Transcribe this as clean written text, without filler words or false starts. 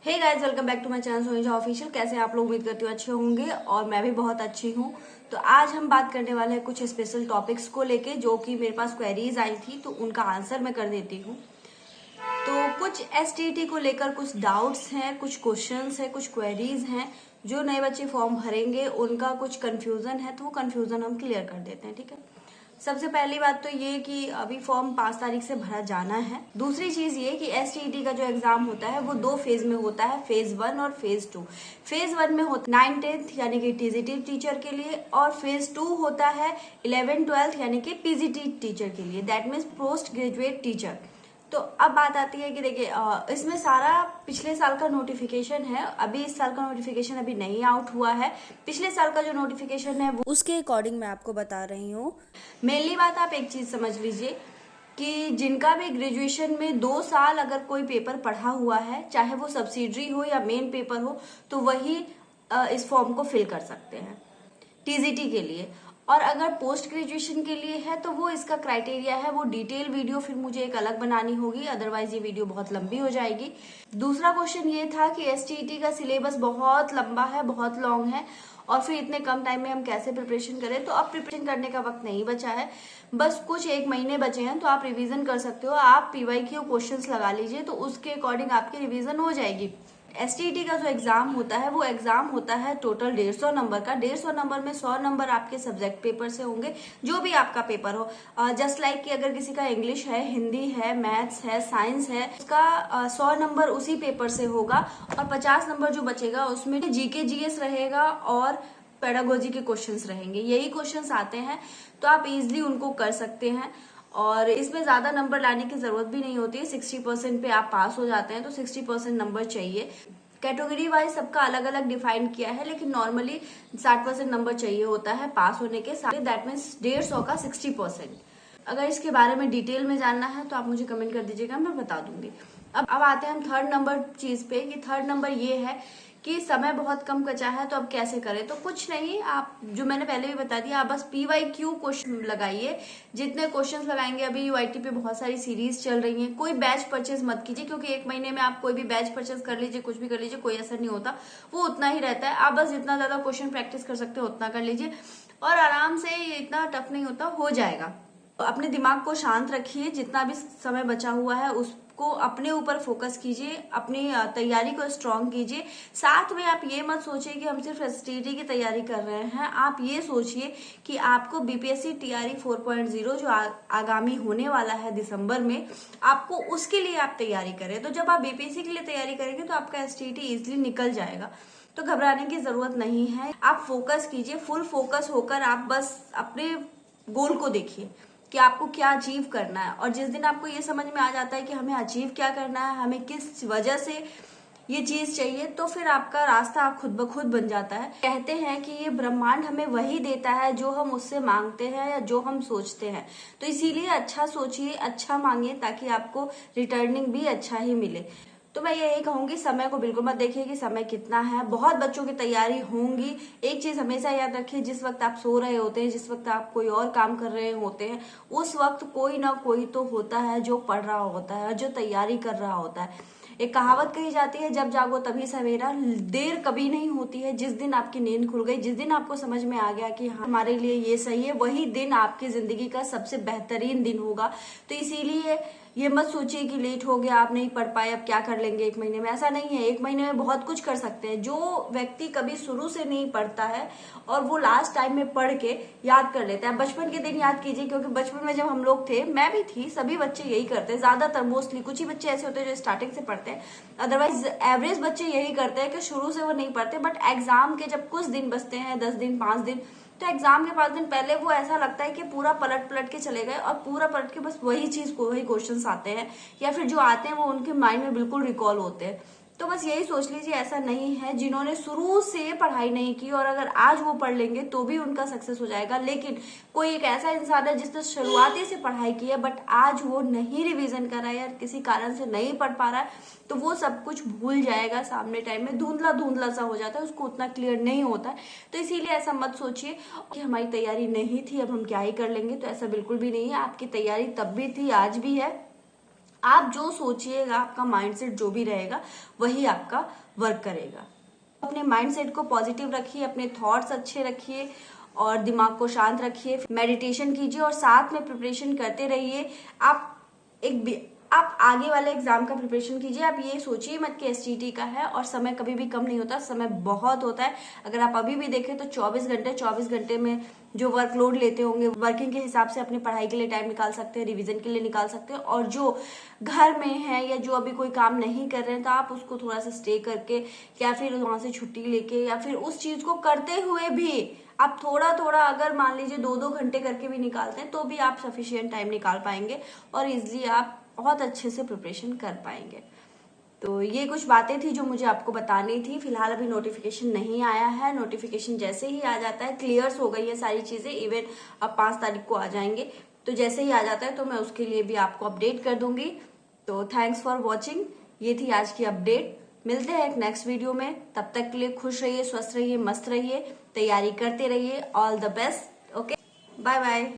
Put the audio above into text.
Hey guys, welcome back to my channel Sonija official. कैसे आप लोग? उम्मीद करती हूँ अच्छे होंगे और मैं भी बहुत अच्छी हूँ। तो आज हम बात करने वाले हैं कुछ स्पेशल टॉपिक्स को लेके जो कि मेरे पास क्वेरीज आई थी, तो उनका आंसर मैं कर देती हूँ। तो कुछ एसटीईटी को लेकर कुछ डाउट्स हैं, कुछ क्वेश्चंस हैं, कुछ क्वेरीज हैं। जो नए बच्चे फॉर्म भरेंगे उनका कुछ कंफ्यूजन है, तो वो कंफ्यूजन हम क्लियर कर देते हैं। ठीक है, सबसे पहली बात तो ये कि अभी फॉर्म 5 तारीख से भरा जाना है। दूसरी चीज ये कि एसटीईटी का जो एग्जाम होता है वो 2 फेज में होता है, फेज 1 और फेज 2। फेज 1 में होता है 9th-10th यानी कि टीजीटी टीचर के लिए, और फेज 2 होता है 11th-12th यानी कि पीजीटी टीचर के लिए, that means post graduate teacher. तो अब बात आती है कि देखिए, इसमें सारा पिछले साल का नोटिफिकेशन है। अभी इस साल का नोटिफिकेशन अभी नहीं आउट हुआ है। पिछले साल का जो नोटिफिकेशन है वो उसके अकॉर्डिंग मैं आपको बता रही हूँ। मेनली बात आप एक चीज समझ लीजिए कि जिनका भी ग्रेजुएशन में 2 साल अगर कोई पेपर पढ़ा हुआ है, चाहे वो सब्सिडरी हो या मेन पेपर हो, तो वही इस फॉर्म को फिल कर सकते हैं टीजीटी के लिए। और अगर पोस्ट ग्रेजुएशन के लिए है तो वो इसका क्राइटेरिया है, वो डिटेल वीडियो फिर मुझे एक अलग बनानी होगी, अदरवाइज ये वीडियो बहुत लंबी हो जाएगी। दूसरा क्वेश्चन ये था कि एसटीईटी का सिलेबस बहुत लंबा है, बहुत लॉन्ग है, और फिर इतने कम टाइम में हम कैसे प्रिपरेशन करें। तो अब प्रिपरेशन करने का वक्त नहीं बचा है, बस कुछ 1 महीने बचे हैं, तो आप रिवीजन कर सकते हो। आप पीवाईक्यू क्वेश्चंस लगा लीजिए, तो उसके अकॉर्डिंग आपकी रिवीजन हो जाएगी। एसटीईटी का जो एग्जाम होता है वो एग्जाम होता है टोटल 150 नंबर का। 150 नंबर में 100 नंबर आपके सब्जेक्ट पेपर से होंगे, जो भी आपका पेपर हो। जस्ट लाइक कि अगर किसी का इंग्लिश है, हिंदी है, मैथ्स है, साइंस है, उसका 100 नंबर उसी पेपर से होगा, और 50 नंबर जो बचेगा उसमें जीके जीएस रहेगा और पेडागोजी के क्वेश्चंस रहेंगे। यही क्वेश्चंस आते हैं, तो आप इजिली उनको कर सकते हैं और इसमें ज्यादा नंबर लाने की जरूरत भी नहीं होती है। 60% पे आप पास हो जाते हैं, तो 60% नंबर चाहिए। कैटेगरी वाइज सबका अलग अलग डिफाइन किया है, लेकिन नॉर्मली 60% नंबर चाहिए होता है पास होने के साथ। दैट मीन्स 150 का 60%। अगर इसके बारे में डिटेल में जानना है तो आप मुझे कमेंट कर दीजिएगा, मैं बता दूंगी। अब आते हैं हम थर्ड नंबर चीज पे कि थर्ड नंबर ये है कि समय बहुत कम बचा है, तो अब कैसे करें। तो कुछ नहीं, आप जो मैंने पहले भी बता दिया, आप बस पीवाईक्यू क्वेश्चन लगाइए। जितने क्वेश्चंस लगाएंगे, अभी यूआईटी पे बहुत सारी सीरीज चल रही हैं। कोई बैच परचेज मत कीजिए, क्योंकि 1 महीने में आप कोई भी बैच परचेज कर लीजिए, कुछ भी कर लीजिए, कोई असर नहीं होता, वो उतना ही रहता है। आप बस जितना ज्यादा क्वेश्चन प्रैक्टिस कर सकते हो उतना कर लीजिए, और आराम से, इतना टफ नहीं होता, हो जाएगा। अपने दिमाग को शांत रखिए, जितना भी समय बचा हुआ है उसको अपने ऊपर फोकस कीजिए, अपनी तैयारी को स्ट्रांग कीजिए। साथ में आप ये मत सोचिए कि हम सिर्फ एसटीईटी की तैयारी कर रहे हैं, आप ये सोचिए कि आपको बीपीएससी टीआरई 4.0 जो आगामी होने वाला है दिसंबर में, आपको उसके लिए आप तैयारी करें। तो जब आप बीपीएससी के लिए तैयारी करेंगे तो आपका एसटीईटी इजिली निकल जाएगा, तो घबराने की जरूरत नहीं है। आप फोकस कीजिए, फुल फोकस होकर आप बस अपने गोल को देखिए कि आपको क्या अचीव करना है। और जिस दिन आपको ये समझ में आ जाता है कि हमें अचीव क्या करना है, हमें किस वजह से ये चीज चाहिए, तो फिर आपका रास्ता खुद ब खुद बन जाता है। कहते हैं कि ये ब्रह्मांड हमें वही देता है जो हम उससे मांगते हैं या जो हम सोचते हैं। तो इसीलिए अच्छा सोचिए, अच्छा मांगिए, ताकि आपको रिटर्निंग भी अच्छा ही मिले। तो मैं यही कहूंगी, समय को बिल्कुल मत देखिए कि समय कितना है। बहुत बच्चों की तैयारी होंगी। एक चीज हमेशा याद रखिए, जिस वक्त आप सो रहे होते हैं, जिस वक्त आप कोई और काम कर रहे होते हैं, उस वक्त कोई ना कोई तो होता है जो पढ़ रहा होता है, जो तैयारी कर रहा होता है। एक कहावत कही जाती है, जब जागो तभी सवेरा। देर कभी नहीं होती है। जिस दिन आपकी नींद खुल गई, जिस दिन आपको समझ में आ गया कि हाँ हमारे लिए ये सही है, वही दिन आपकी जिंदगी का सबसे बेहतरीन दिन होगा। तो इसीलिए ये मत सोचिए कि लेट हो गया, आप नहीं पढ़ पाए, अब क्या कर लेंगे 1 महीने में। ऐसा नहीं है, 1 महीने में बहुत कुछ कर सकते हैं। जो व्यक्ति कभी शुरू से नहीं पढ़ता है और वो लास्ट टाइम में पढ़ के याद कर लेता है। बचपन के दिन याद कीजिए, क्योंकि बचपन में जब हम लोग थे, मैं भी थी, सभी बच्चे यही करते हैं ज्यादातर, मोस्टली। कुछ ही बच्चे ऐसे होते हैं जो स्टार्टिंग से पढ़ते हैं, अदरवाइज एवरेज बच्चे यही करते हैं कि शुरू से वो नहीं पढ़ते, बट एग्जाम के जब कुछ दिन बचते हैं, 10 दिन, 5 दिन, तो एग्जाम के 5 दिन पहले वो ऐसा लगता है कि पूरा पलट पलट के चले गए, और पूरा पलट के बस वही चीज को, वही क्वेश्चंस आते हैं, या फिर जो आते हैं वो उनके माइंड में बिल्कुल रिकॉल होते हैं। तो बस यही सोच लीजिए, ऐसा नहीं है। जिन्होंने शुरू से पढ़ाई नहीं की और अगर आज वो पढ़ लेंगे तो भी उनका सक्सेस हो जाएगा। लेकिन कोई एक ऐसा इंसान है जिसने शुरुआती से पढ़ाई की है, बट आज वो नहीं रिवीजन कर रहा है या किसी कारण से नहीं पढ़ पा रहा है, तो वो सब कुछ भूल जाएगा। सामने टाइम में धुंधला धुंधला सा हो जाता है, उसको उतना क्लियर नहीं होता है। तो इसीलिए ऐसा मत सोचिए कि हमारी तैयारी नहीं थी, अब हम क्या ही कर लेंगे। तो ऐसा बिल्कुल भी नहीं है, आपकी तैयारी तब भी थी, आज भी है। आप जो सोचिएगा, आपका माइंडसेट जो भी रहेगा वही आपका वर्क करेगा। अपने माइंडसेट को पॉजिटिव रखिए, अपने थॉट्स अच्छे रखिए और दिमाग को शांत रखिए, मेडिटेशन कीजिए और साथ में प्रिपरेशन करते रहिए। आप आगे वाले एग्जाम का प्रिपरेशन कीजिए। आप ये सोचिए मत कि एसटीटी का है और समय कभी भी कम नहीं होता, समय बहुत होता है। अगर आप अभी भी देखें तो 24 घंटे में जो वर्कलोड लेते होंगे, वर्किंग के हिसाब से अपनी पढ़ाई के लिए टाइम निकाल सकते हैं, रिवीजन के लिए निकाल सकते हैं। और जो घर में है या जो अभी कोई काम नहीं कर रहे हैं तो आप उसको थोड़ा सा स्टे करके या फिर वहां से छुट्टी लेके या फिर उस चीज को करते हुए भी आप थोड़ा थोड़ा, अगर मान लीजिए 2-2 घंटे करके भी निकालते हैं तो भी आप सफिशियंट टाइम निकाल पाएंगे और इजिली आप बहुत अच्छे से प्रिपरेशन कर पाएंगे। तो ये कुछ बातें थी जो मुझे आपको बतानी थी। फिलहाल अभी नोटिफिकेशन नहीं आया है, नोटिफिकेशन जैसे ही आ जाता है, क्लियर्स हो गई है सारी चीजें, इवन अब 5 तारीख को आ जाएंगे, तो जैसे ही आ जाता है तो मैं उसके लिए भी आपको अपडेट कर दूंगी। तो थैंक्स फॉर वॉचिंग, ये थी आज की अपडेट। मिलते हैं एक नेक्स्ट वीडियो में, तब तक के लिए खुश रहिए, स्वस्थ रहिए, मस्त रहिए, तैयारी करते रहिए। All the best. Okay, bye bye.